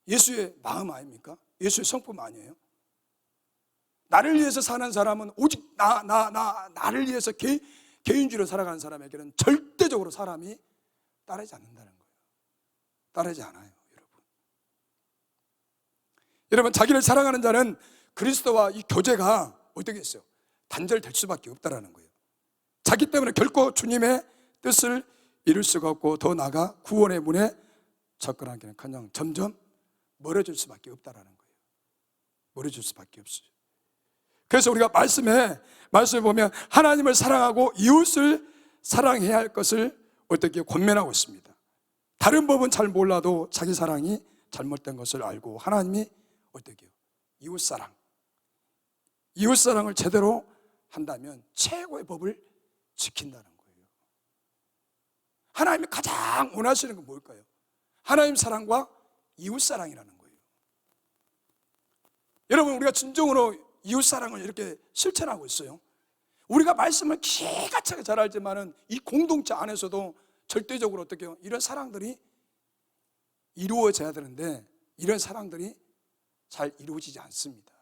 예수의 마음 아닙니까? 예수의 성품 아니에요? 나를 위해서 사는 사람은 오직 나를 위해서 개인주의로 살아가는 사람에게는 절대적으로 사람이 따르지 않는다는 거예요. 따르지 않아요, 여러분. 여러분, 자기를 사랑하는 자는 그리스도와 이 교제가 어떻게 했어요? 단절될 수밖에 없다라는 거예요. 자기 때문에 결코 주님의 뜻을 이룰 수가 없고 더 나아가 구원의 문에 접근하기는커녕 점점 멀어질 수밖에 없다라는 거예요. 멀어질 수밖에 없어요. 그래서 우리가 말씀을 보면 하나님을 사랑하고 이웃을 사랑해야 할 것을 어떻게 권면하고 있습니다. 다른 법은 잘 몰라도 자기 사랑이 잘못된 것을 알고 하나님이 어떻게 해요? 이웃사랑을 제대로 한다면 최고의 법을 지킨다는 거예요. 하나님이 가장 원하시는 건 뭘까요? 하나님 사랑과 이웃사랑이라는 거예요. 여러분, 우리가 진정으로 이웃사랑을 이렇게 실천하고 있어요. 우리가 말씀을 기가 차게 잘 알지만은 이 공동체 안에서도 절대적으로 어떻게 해요? 이런 사랑들이 이루어져야 되는데 이런 사랑들이 잘 이루어지지 않습니다.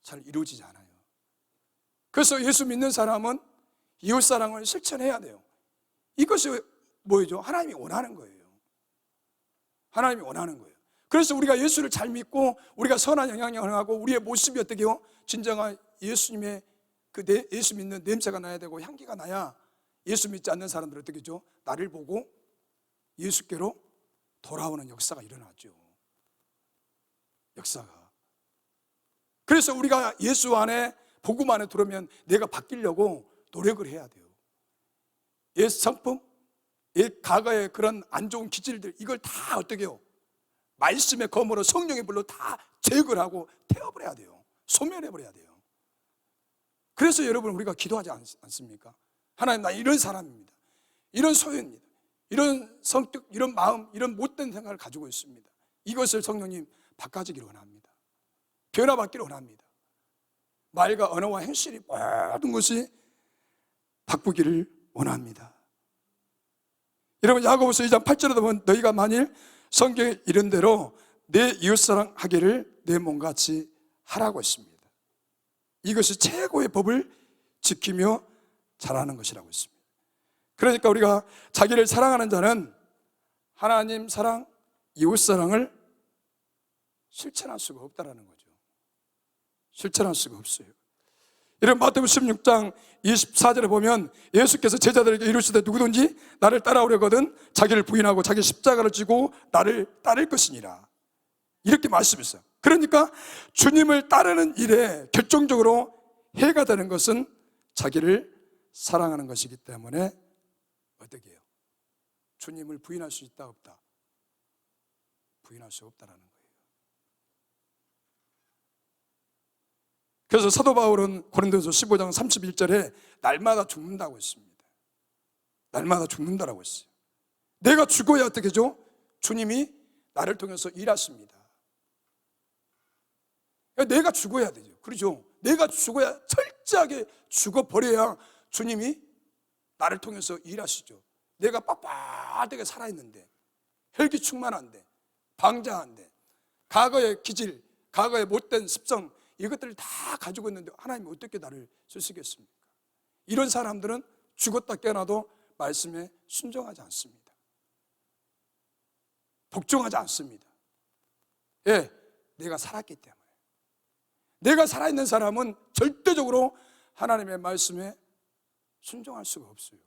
잘 이루어지지 않아요. 그래서 예수 믿는 사람은 이웃사랑을 실천해야 돼요. 이것이 뭐죠? 하나님이 원하는 거예요. 하나님이 원하는 거예요. 그래서 우리가 예수를 잘 믿고 우리가 선한 영향력을 하고 우리의 모습이 어떻게 해요? 진정한 예수님의 예수 믿는 냄새가 나야 되고 향기가 나야 예수 믿지 않는 사람들은 어떻게 하죠? 나를 보고 예수께로 돌아오는 역사가 일어나죠. 역사가. 그래서 우리가 예수 안에 복음 안에 들어오면 내가 바뀌려고 노력을 해야 돼요. 옛 성품, 옛 과거의 그런 안 좋은 기질들 이걸 다 어떻게 해요? 말씀의 검으로 성령의 불로 다 제거를 하고 태워버려야 돼요. 소멸해버려야 돼요. 그래서 여러분 우리가 기도하지 않습니까? 하나님, 나 이런 사람입니다. 이런 소유입니다. 이런 성격, 이런 마음, 이런 못된 생각을 가지고 있습니다. 이것을 성령님 바꿔주기를 원합니다. 변화받기를 원합니다. 말과 언어와 행실이 모든 것이 바꾸기를 원합니다. 여러분 야고보서 2장 8절에 보면 너희가 만일 성경에 이른 대로 내 이웃사랑하기를 내 몸같이 하라고 했습니다. 이것이 최고의 법을 지키며 잘하는 것이라고 했습니다. 그러니까 우리가 자기를 사랑하는 자는 하나님 사랑, 이웃 사랑을 실천할 수가 없다는 거죠. 실천할 수가 없어요. 이런 마태복음 16장 24절에 보면 예수께서 제자들에게 이르시되 누구든지 나를 따라오려거든 자기를 부인하고 자기 십자가를 지고 나를 따를 것이니라, 이렇게 말씀했어요. 그러니까 주님을 따르는 일에 결정적으로 해가 되는 것은 자기를 사랑하는 것이기 때문에 어떻게 해요? 주님을 부인할 수 있다 없다? 부인할 수 없다라는 거예요. 그래서 사도 바울은 고린도서 15장 31절에 날마다 죽는다고 했습니다. 날마다 죽는다라고 했어요. 내가 죽어야 어떻게 하죠? 주님이 나를 통해서 일하십니다. 내가 죽어야 되죠. 그렇죠? 내가 죽어야, 철저하게 죽어버려야 주님이 나를 통해서 일하시죠. 내가 빳빳하게 살아있는데, 혈기충만한데, 방자한데, 과거의 기질, 과거의 못된 습성, 이것들을 다 가지고 있는데 하나님이 어떻게 나를 쓰시겠습니까? 이런 사람들은 죽었다 깨어나도 말씀에 순종하지 않습니다. 복종하지 않습니다. 예, 내가 살았기 때문에. 내가 살아있는 사람은 절대적으로 하나님의 말씀에 순종할 수가 없어요.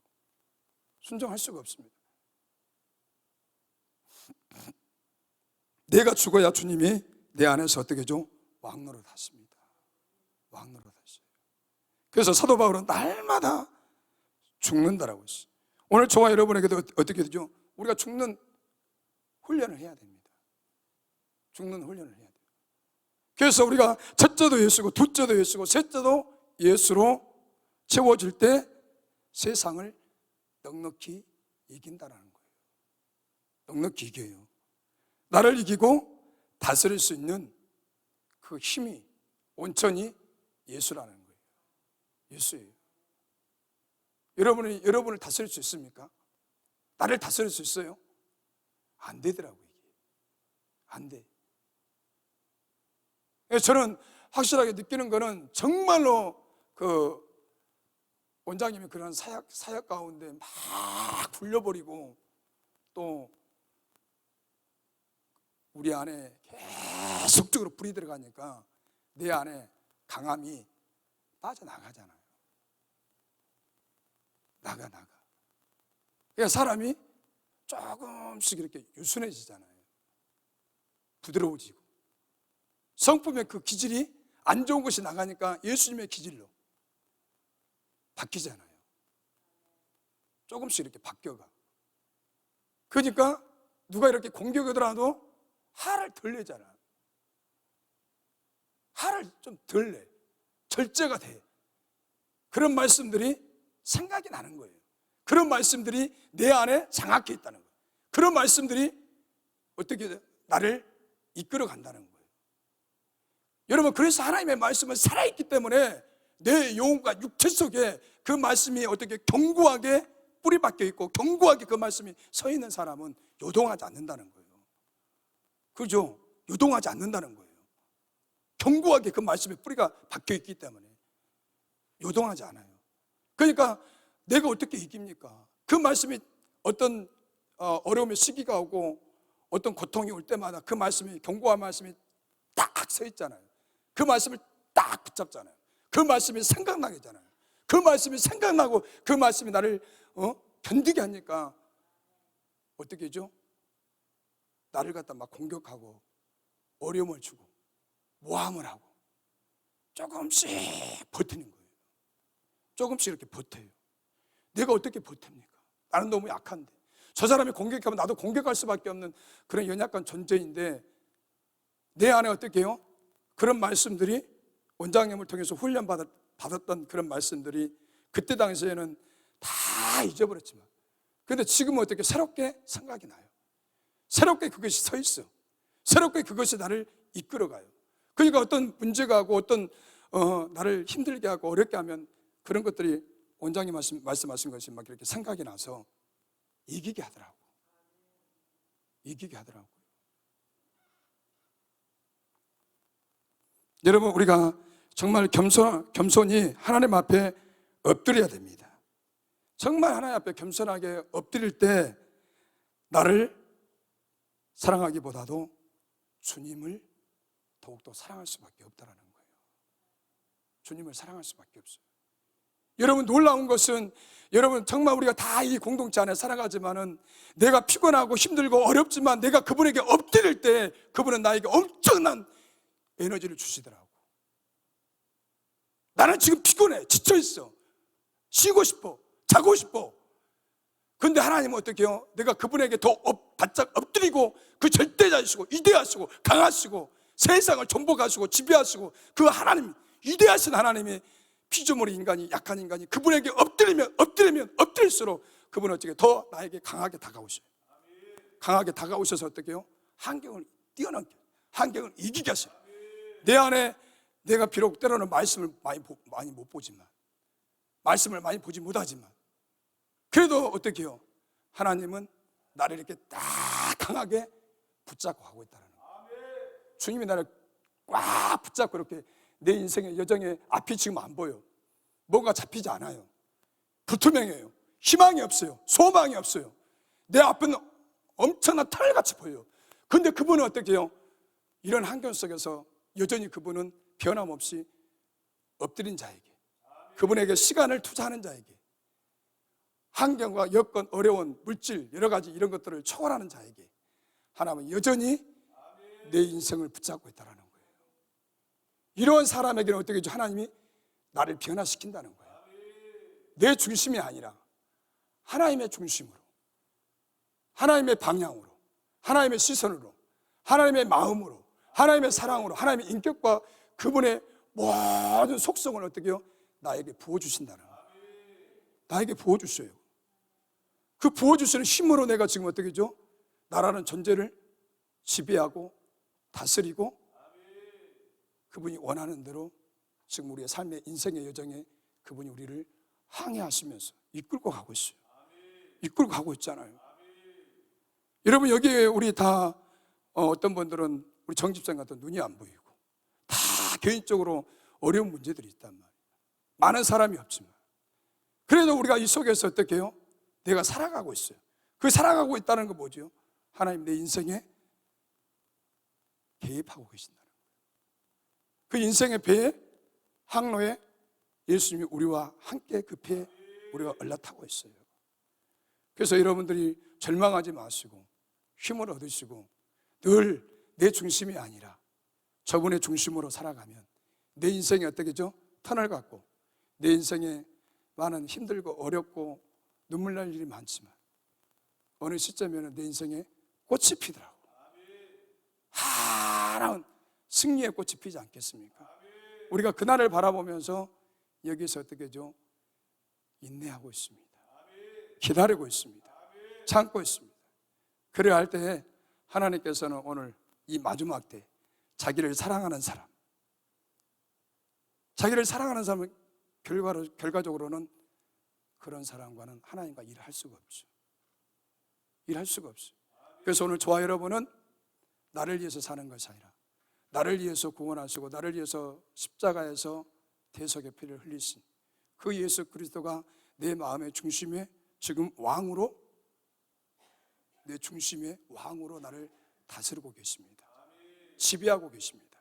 순종할 수가 없습니다. 내가 죽어야 주님이 내 안에서 어떻게 죠? 왕노릇 하십니다. 왕노릇 하셔요. 그래서 사도 바울은 날마다 죽는다라고 했어요. 오늘 저와 여러분에게도 어떻게 되죠? 우리가 죽는 훈련을 해야 됩니다. 죽는 훈련을 해야 돼요. 그래서 우리가 첫째도 예수고 둘째도 예수고 셋째도 예수로 채워질 때 세상을 넉넉히 이긴다라는 거예요. 넉넉히 이겨요. 나를 이기고 다스릴 수 있는 그 힘이, 온천이 예수라는 거예요. 예수예요. 여러분을 다스릴 수 있습니까? 나를 다스릴 수 있어요? 안 되더라고요. 이게. 안 돼. 저는 확실하게 느끼는 거는 정말로 그 원장님이 그런 사역 가운데 막 굴려버리고 또 우리 안에 계속적으로 불이 들어가니까 내 안에 강함이 빠져나가잖아요. 나가. 그러니까 사람이 조금씩 이렇게 유순해지잖아요. 부드러워지고. 성품의 그 기질이 안 좋은 것이 나가니까 예수님의 기질로 바뀌잖아요. 조금씩 이렇게 바뀌어가. 그러니까 누가 이렇게 공격하더라도 화를 덜 내잖아. 화를 좀 덜 내. 절제가 돼. 그런 말씀들이 생각이 나는 거예요. 그런 말씀들이 내 안에 장악해 있다는 거예요. 그런 말씀들이 어떻게 나를 이끌어 간다는 거예요. 여러분, 그래서 하나님의 말씀은 살아있기 때문에 내 영혼과 육체 속에 그 말씀이 어떻게 견고하게 뿌리 박혀 있고 견고하게 그 말씀이 서 있는 사람은 요동하지 않는다는 거예요. 그죠? 요동하지 않는다는 거예요. 견고하게 그 말씀에 뿌리가 박혀 있기 때문에 요동하지 않아요. 그러니까 내가 어떻게 이깁니까? 그 말씀이 어떤 어려움의 시기가 오고 어떤 고통이 올 때마다 그 말씀이, 경고한 말씀이 딱 서 있잖아요. 그 말씀을 딱 붙잡잖아요. 그 말씀이 생각나게 하잖아요. 그 말씀이 생각나고 그 말씀이 나를 견디게 하니까 어떻게 하죠? 나를 갖다 막 공격하고 어려움을 주고 모함을 하고 조금씩 버티는 거예요. 조금씩 이렇게 버텨요. 내가 어떻게 버팁니까? 나는 너무 약한데, 저 사람이 공격하면 나도 공격할 수밖에 없는 그런 연약한 존재인데, 내 안에 어떻게 해요? 그런 말씀들이 원장님을 통해서 훈련받았던 그런 말씀들이 그때 당시에는 다 잊어버렸지만, 그런데 지금은 어떻게 새롭게 생각이 나요. 새롭게 그것이 서 있어. 새롭게 그것이 나를 이끌어가요. 그러니까 어떤 문제가 하고 어떤 나를 힘들게 하고 어렵게 하면 그런 것들이 원장님 말씀하신 것이 막 이렇게 생각이 나서 이기게 하더라고. 이기게 하더라고. 여러분, 우리가 정말 겸손히 하나님 앞에 엎드려야 됩니다. 정말 하나님 앞에 겸손하게 엎드릴 때 나를 사랑하기보다도 주님을 더욱더 사랑할 수밖에 없다는 거예요. 주님을 사랑할 수밖에 없어요. 여러분, 놀라운 것은, 여러분 정말 우리가 다 이 공동체 안에 살아가지만은 내가 피곤하고 힘들고 어렵지만 내가 그분에게 엎드릴 때 그분은 나에게 엄청난 에너지를 주시더라고. 나는 지금 피곤해, 지쳐있어, 쉬고 싶어, 자고 싶어. 근데 하나님은 어떻게 해요? 내가 그분에게 더 바짝 엎드리고 그 절대자이시고 위대하시고 강하시고 세상을 정복하시고 지배하시고 그 하나님, 위대하신 하나님이 피조물의 인간이, 약한 인간이 그분에게 엎드릴수록 그분은 어떻게 더 나에게 강하게 다가오셔요. 강하게 다가오셔서 어떻게 해요? 환경을 뛰어넘게, 환경을 이기게 하셔요. 내 안에 내가 비록 때로는 말씀을 많이 못 보지만, 말씀을 많이 보지 못하지만, 그래도 어떻게 해요? 하나님은 나를 이렇게 딱 강하게 붙잡고 하고 있다는 거예요. 주님이 나를 꽉 붙잡고 이렇게 내 인생의 여정에 앞이 지금 안 보여. 뭔가 잡히지 않아요. 불투명해요. 희망이 없어요. 소망이 없어요. 내 앞은 엄청난 털같이 보여요. 그런데 그분은 어떻게 해요? 이런 환경 속에서 여전히 그분은 변함없이 엎드린 자에게, 그분에게 시간을 투자하는 자에게, 환경과 여건, 어려운 물질, 여러 가지 이런 것들을 초월하는 자에게 하나님은 여전히 내 인생을 붙잡고 있다는 거예요. 이런 사람에게는 어떻게 하죠? 하나님이 나를 변화시킨다는 거예요. 내 중심이 아니라 하나님의 중심으로, 하나님의 방향으로, 하나님의 시선으로, 하나님의 마음으로, 하나님의 사랑으로, 하나님의 인격과 그분의 모든 속성을 어떻게 해요? 나에게 부어주신다는 거예요. 나에게 부어주셔요. 그 부어주시는 힘으로 내가 지금 어떻게 하죠? 나라는 존재를 지배하고 다스리고 그분이 원하는 대로 지금 우리의 삶의 인생의 여정에 그분이 우리를 항해하시면서 이끌고 가고 있어요. 이끌고 가고 있잖아요. 여러분, 여기에 우리 다 어떤 분들은 우리 정집생 같은 눈이 안 보이고 다 개인적으로 어려운 문제들이 있단 말이에요. 많은 사람이 없지만 그래도 우리가 이 속에서 어떻게 해요? 내가 살아가고 있어요. 그 살아가고 있다는 건 뭐죠? 하나님 내 인생에 개입하고 계신다는 거예요. 그 인생의 배에, 항로에 예수님이 우리와 함께 그 배에 우리가 올라타고 있어요. 그래서 여러분들이 절망하지 마시고 힘을 얻으시고 늘 내 중심이 아니라 저분의 중심으로 살아가면 내 인생이 어떻게죠? 터널 같고 내 인생에 많은 힘들고 어렵고 눈물 날 일이 많지만 어느 시점에는 내 인생에 꽃이 피더라고. 하나는 승리의 꽃이 피지 않겠습니까? 우리가 그날을 바라보면서 여기서 어떻게 하죠? 인내하고 있습니다. 기다리고 있습니다. 참고 있습니다. 그래야 할 때에 하나님께서는 오늘 이 마지막 때 자기를 사랑하는 사람, 자기를 사랑하는 사람은 결과적으로는 그런 사람과는 하나님과 일을 할 수가 없죠. 일할 수가 없어요. 그래서 오늘 저와 여러분은 나를 위해서 사는 것이 아니라 나를 위해서 구원하시고 나를 위해서 십자가에서 대속의 피를 흘리신 그 예수 그리스도가 내 마음의 중심에 지금 왕으로, 내 중심의 왕으로 나를 다스리고 계십니다. 지배하고 계십니다.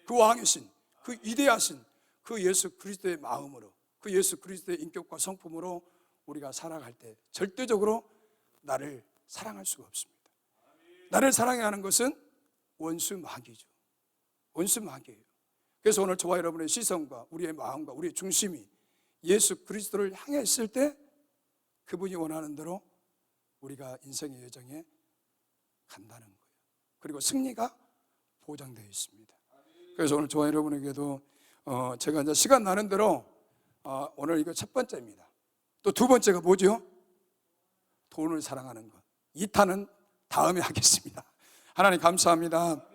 그 왕이신, 그 위대하신 그 예수 그리스도의 마음으로, 그 예수 그리스도의 인격과 성품으로 우리가 살아갈 때 절대적으로 나를 사랑할 수가 없습니다. 나를 사랑해야 하는 것은 원수 마귀죠. 원수 마귀예요. 그래서 오늘 저와 여러분의 시선과 우리의 마음과 우리의 중심이 예수 그리스도를 향해 있을 때 그분이 원하는 대로 우리가 인생의 여정에 간다는 거예요. 그리고 승리가 보장되어 있습니다. 그래서 오늘 저와 여러분에게도 제가 이제 시간 나는 대로 오늘 이거 첫 번째입니다. 또 두 번째가 뭐죠? 돈을 사랑하는 것. 2탄은 다음에 하겠습니다. 하나님 감사합니다.